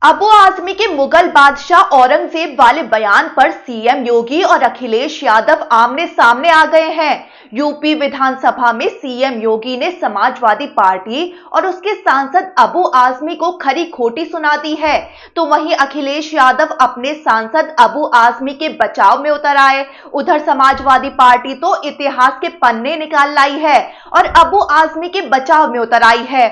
अबू आजमी के मुगल बादशाह औरंगजेब वाले बयान पर सीएम योगी और अखिलेश यादव आमने सामने आ गए हैं। यूपी विधानसभा में सीएम योगी ने समाजवादी पार्टी और उसके सांसद अबू आजमी को खरी खोटी सुना दी है, तो वहीं अखिलेश यादव अपने सांसद अबू आजमी के बचाव में उतर आए। उधर समाजवादी पार्टी तो इतिहास के पन्ने निकाल लाई है और अबू आजमी के बचाव में उतर आई है।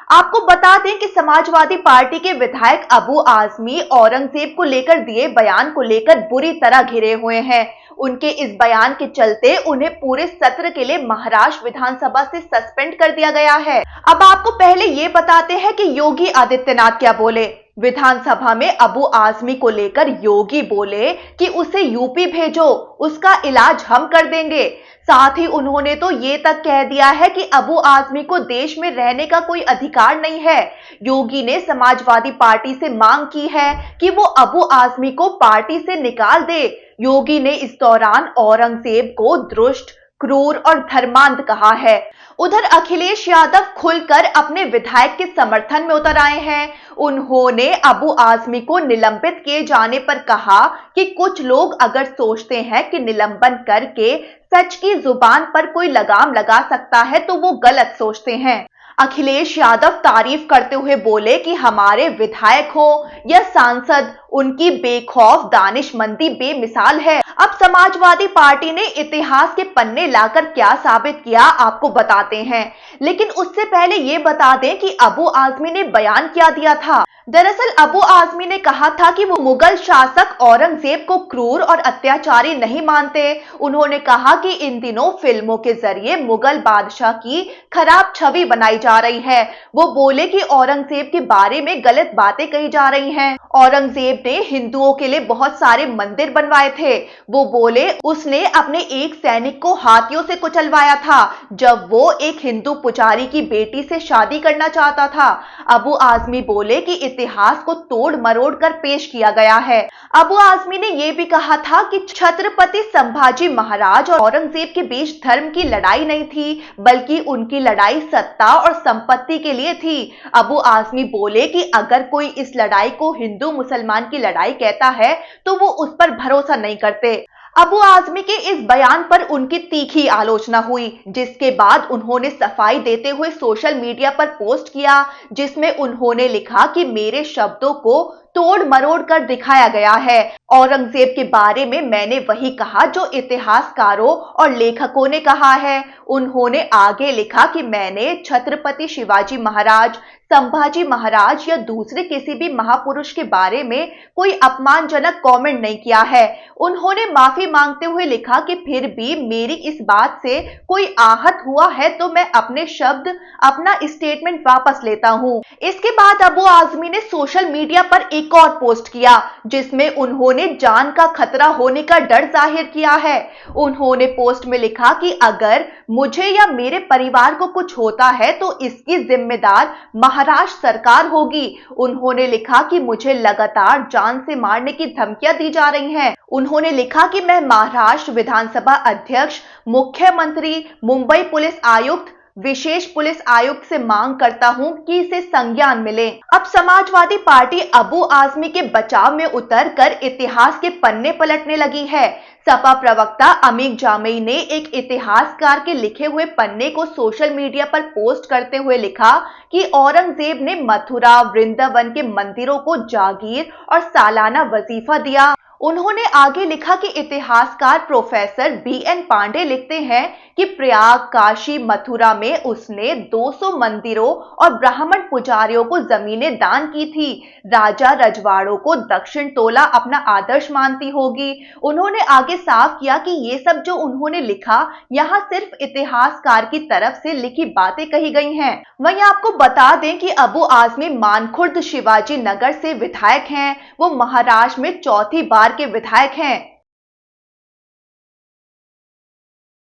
आपको बता दें कि समाजवादी पार्टी के विधायक अबू आजमी औरंगजेब को लेकर दिए बयान को लेकर बुरी तरह घिरे हुए हैं। उनके इस बयान के चलते उन्हें पूरे सत्र के लिए महाराष्ट्र विधानसभा से सस्पेंड कर दिया गया है। अब आपको पहले ये बताते हैं कि योगी आदित्यनाथ क्या बोले। विधानसभा में अबू आजमी को लेकर योगी बोले कि उसे यूपी भेजो, उसका इलाज हम कर देंगे। साथ ही उन्होंने तो ये तक कह दिया है कि अबू आजमी को देश में रहने का कोई अधिकार नहीं है। योगी ने समाजवादी पार्टी से मांग की है कि वो अबू आजमी को पार्टी से निकाल दे। योगी ने इस दौरान औरंगजेब को दुष्ट, क्रूर और धर्मांध कहा है। उधर अखिलेश यादव खुलकर अपने विधायक के समर्थन में उतर आए हैं। उन्होंने अबू आजमी को निलंबित किए जाने पर कहा कि कुछ लोग अगर सोचते हैं कि निलंबन करके सच की जुबान पर कोई लगाम लगा सकता है तो वो गलत सोचते हैं। अखिलेश यादव तारीफ करते हुए बोले कि हमारे विधायक हो या सांसद, उनकी बेखौफ दानिशमंदी बेमिसाल है। अब समाजवादी पार्टी ने इतिहास के पन्ने लाकर क्या साबित किया आपको बताते हैं, लेकिन उससे पहले ये बता दें कि अबू आजमी ने बयान क्या दिया था। दरअसल अबू आजमी ने कहा था कि वो मुगल शासक औरंगजेब को क्रूर और अत्याचारी नहीं मानते। उन्होंने कहा कि इन दिनों फिल्मों के जरिए मुगल बादशाह की खराब छवि बनाई जा रही है। वो बोले कि औरंगजेब के बारे में गलत बातें कही जा रही हैं। औरंगजेब ने हिंदुओं के लिए बहुत सारे मंदिर बनवाए थे। वो बोले उसने अपने एक सैनिक को हाथियों से कुचलवाया था जब वो एक हिंदू पुजारी की बेटी से शादी करना चाहता था। अबू आजमी बोले कि इतिहास को तोड़ मरोड़ कर पेश किया गया है। अबू आजमी ने यह भी कहा था कि छत्रपति संभाजी महाराज और औरंगजेब के बीच धर्म की लड़ाई नहीं थी, बल्कि उनकी लड़ाई सत्ता और संपत्ति के लिए थी। अबू आजमी बोले कि अगर कोई इस लड़ाई को हिंदू मुसलमान की लड़ाई कहता है तो वो उस पर भरोसा नहीं करते। अबू आजमी के इस बयान पर उनकी तीखी आलोचना हुई, जिसके बाद उन्होंने सफाई देते हुए सोशल मीडिया पर पोस्ट किया, जिसमें उन्होंने लिखा कि मेरे शब्दों को तोड़ मरोड़ कर दिखाया गया है। औरंगजेब के बारे में मैंने वही कहा जो इतिहासकारों और लेखकों ने कहा है। उन्होंने आगे लिखा कि मैंने छत्रपति शिवाजी महाराज, संभाजी महाराज या दूसरे किसी भी महापुरुष के बारे में कोई अपमानजनक कमेंट नहीं किया है। उन्होंने माफी मांगते हुए लिखा कि फिर भी मेरी इस बात से कोई आहत हुआ है तो मैं अपने शब्द, अपना स्टेटमेंट वापस लेता हूं। इसके बाद अबू आजमी ने सोशल मीडिया पर एक और पोस्ट किया, जिसमें उन्होंने जान का खतरा होने का डर जाहिर किया है। उन्होंने पोस्ट में लिखा कि अगर मुझे या मेरे परिवार को कुछ होता है तो इसकी जिम्मेदार महाराष्ट्र सरकार होगी। उन्होंने लिखा कि मुझे लगातार जान से मारने की धमकियां दी जा रही हैं। उन्होंने लिखा कि मैं महाराष्ट्र विधानसभा अध्यक्ष, मुख्यमंत्री, मुंबई पुलिस आयुक्त, विशेष पुलिस आयुक्त से मांग करता हूं कि इसे संज्ञान मिले। अब समाजवादी पार्टी अबू आजमी के बचाव में उतरकर इतिहास के पन्ने पलटने लगी है। सपा प्रवक्ता अमीक जामेई ने एक इतिहासकार के लिखे हुए पन्ने को सोशल मीडिया पर पोस्ट करते हुए लिखा कि औरंगजेब ने मथुरा, वृंदावन के मंदिरों को जागीर और सालाना वजीफा दिया। उन्होंने आगे लिखा कि इतिहासकार प्रोफेसर बीएन पांडे लिखते हैं कि प्रयाग, काशी, मथुरा में उसने 200 मंदिरों और ब्राह्मण पुजारियों को जमीनें दान की थी। राजा रजवाड़ों को दक्षिण तोला अपना आदर्श मानती होगी। उन्होंने आगे साफ किया कि ये सब जो उन्होंने लिखा यहाँ सिर्फ इतिहासकार की तरफ से लिखी बातें कही गई हैं। वहीं आपको बता दें कि अबू आजमी मानखुर्द शिवाजी नगर से विधायक हैं। वो महाराष्ट्र में चौथी बार के विधायक हैं।